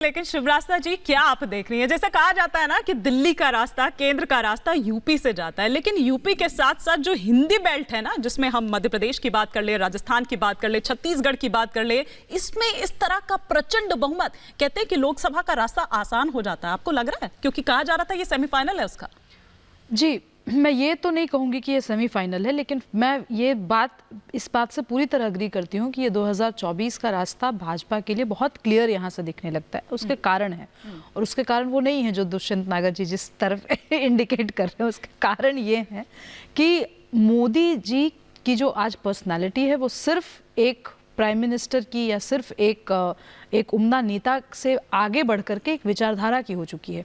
लेकिन शिवराज जी, क्या आप देख रही हैं? जैसे कहा जाता है ना कि दिल्ली का रास्ता, केंद्र का रास्ता यूपी से जाता है, लेकिन यूपी के साथ साथ जो हिंदी बेल्ट है ना, जिसमें हम मध्य प्रदेश की बात कर ले, राजस्थान की बात कर ले, छत्तीसगढ़ की बात कर ले, इसमें इस तरह का प्रचंड बहुमत, कहते हैं कि लोकसभा का रास्ता आसान हो जाता है। आपको लग रहा है? क्योंकि कहा जा रहा था ये सेमीफाइनल है उसका। जी, मैं ये तो नहीं कहूँगी कि ये सेमीफाइनल है, लेकिन मैं इस बात से पूरी तरह अग्री करती हूँ कि ये 2024 का रास्ता भाजपा के लिए बहुत क्लियर यहाँ से दिखने लगता है। उसके कारण है, और उसके कारण वो नहीं है जो दुष्यंत नागर जी जिस तरफ इंडिकेट कर रहे हैं। उसके कारण ये है कि मोदी जी की जो आज पर्सनालिटी है वो सिर्फ एक प्राइम मिनिस्टर की या सिर्फ एक उम्दा नेता से आगे बढ़ करके एक विचारधारा की हो चुकी है।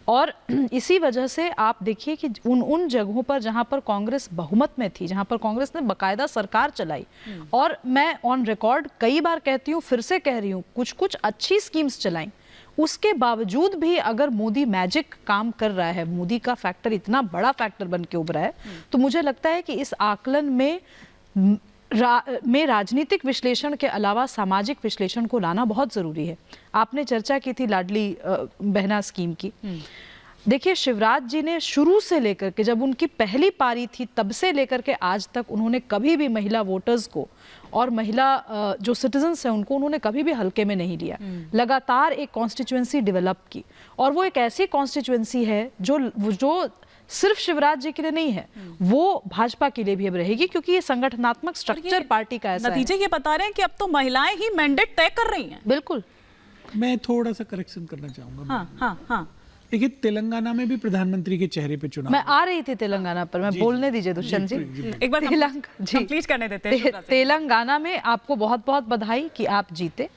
और इसी वजह से आप देखिए कि उन जगहों पर जहां पर कांग्रेस बहुमत में थी, जहां पर कांग्रेस ने बकायदा सरकार चलाई, और मैं ऑन रिकॉर्ड कई बार कहती हूँ, फिर से कह रही हूँ, कुछ कुछ अच्छी स्कीम्स चलाई, उसके बावजूद भी अगर मोदी मैजिक काम कर रहा है, मोदी का फैक्टर इतना बड़ा फैक्टर बन के उभरा है, तो मुझे लगता है कि इस आकलन में राजनीतिक विश्लेषण के अलावा सामाजिक विश्लेषण को लाना बहुत ज़रूरी है। आपने चर्चा की थी लाडली बहना स्कीम की। देखिए, शिवराज जी ने शुरू से लेकर के, जब उनकी पहली पारी थी तब से लेकर के आज तक, उन्होंने कभी भी महिला वोटर्स को और महिला जो सिटीजन्स हैं उनको उन्होंने कभी भी हल्के में नहीं लिया। लगातार एक कॉन्स्टिट्यूएंसी डेवलप की, और वो एक ऐसी कॉन्स्टिट्यूएंसी है जो सिर्फ शिवराज जी के लिए नहीं है, वो भाजपा के लिए भी अब रहेगी, क्योंकि ये संगठनात्मक स्ट्रक्चर पार्टी का ऐसा नतीजे ये बता रहे हैं कि अब तो महिलाएं ही मैंडेट तय कर रही हैं। बिल्कुल। मैं थोड़ा सा करेक्शन करना चाहूंगा। हाँ। देखिए, तेलंगाना में भी प्रधानमंत्री के चेहरे पे चुनाव। मैं आ रही थी तेलंगाना पर, मैं बोलने दीजिए दुष्यंत जी। एक बार कंप्लीट करने देते हैं। तेलंगाना में आपको बहुत बहुत बधाई कि आप जीते।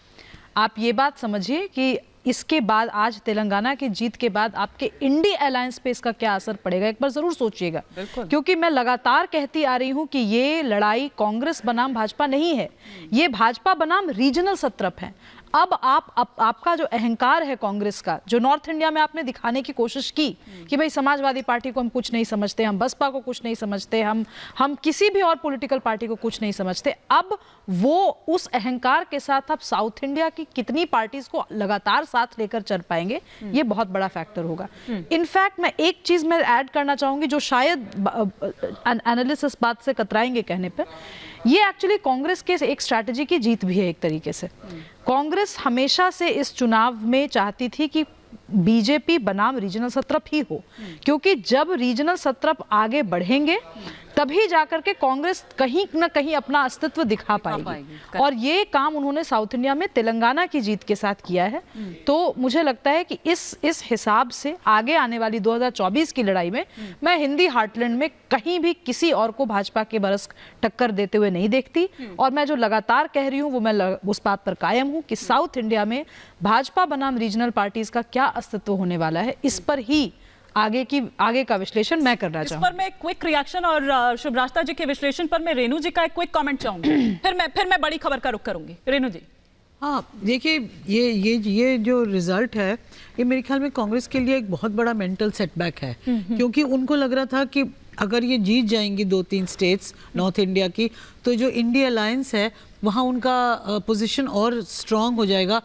आप ये बात समझिए कि इसके बाद, आज तेलंगाना की जीत के बाद आपके इंडी अलायंस पे इसका क्या असर पड़ेगा, एक बार जरूर सोचिएगा। क्योंकि मैं लगातार कहती आ रही हूं कि ये लड़ाई कांग्रेस बनाम भाजपा नहीं है, ये भाजपा बनाम रीजनल सत्रप है। अब आपका जो अहंकार है कांग्रेस का, जो नॉर्थ इंडिया में आपने दिखाने की कोशिश की कि भाई समाजवादी पार्टी को हम कुछ नहीं समझते, हम बसपा को कुछ नहीं समझते, हम किसी भी और पॉलिटिकल पार्टी को कुछ नहीं समझते, अब वो उस अहंकार के साथ आप साउथ इंडिया की कितनी पार्टीज को लगातार साथ लेकर चल पाएंगे, ये बहुत बड़ा फैक्टर होगा। इनफैक्ट मैं एक चीज में ऐड करना चाहूंगी, जो शायद एनालिस्ट इस बात से कतराएंगे कहने पर, ये एक्चुअली कांग्रेस के एक स्ट्रैटेजी की जीत भी है एक तरीके से। कांग्रेस हमेशा से इस चुनाव में चाहती थी कि बीजेपी बनाम रीजनल सत्रप ही हो, क्योंकि जब रीजनल सत्रप आगे बढ़ेंगे तभी जाकर के कांग्रेस कहीं न कहीं अपना अस्तित्व दिखा पाएगी। और ये काम उन्होंने साउथ इंडिया में तेलंगाना की जीत के साथ किया है। तो मुझे लगता है कि इस हिसाब से आगे आने वाली 2024 की लड़ाई में मैं हिंदी हार्टलैंड में कहीं भी किसी और को भाजपा के बरस टक्कर देते हुए नहीं देखती। और मैं जो लगातार कह रही हूँ वो मैं उस बात पर कायम हूँ कि साउथ इंडिया में भाजपा बनाम रीजनल पार्टीज का क्या अस्तित्व होने वाला है, इस पर ही आगे का विश्लेषण मैं करना चाहूँगी। इस पर मैं क्विक रिएक्शन, और शिवराज जी के विश्लेषण पर मैं रेणु जी का एक क्विक कमेंट चाहूंगी। फिर मैं बड़ी खबर का रुख करूंगी। रेणु जी। हाँ, देखिए, ये जो रिजल्ट है, ये मेरे ख्याल में कांग्रेस के लिए एक बहुत बड़ा मेंटल सेटबैक है, क्योंकि उनको लग रहा था कि अगर ये जीत जाएंगी 2-3 स्टेट्स नॉर्थ इंडिया की, तो जो इंडी अलायंस है वहाँ उनका पोजीशन और स्ट्रांग हो जाएगा।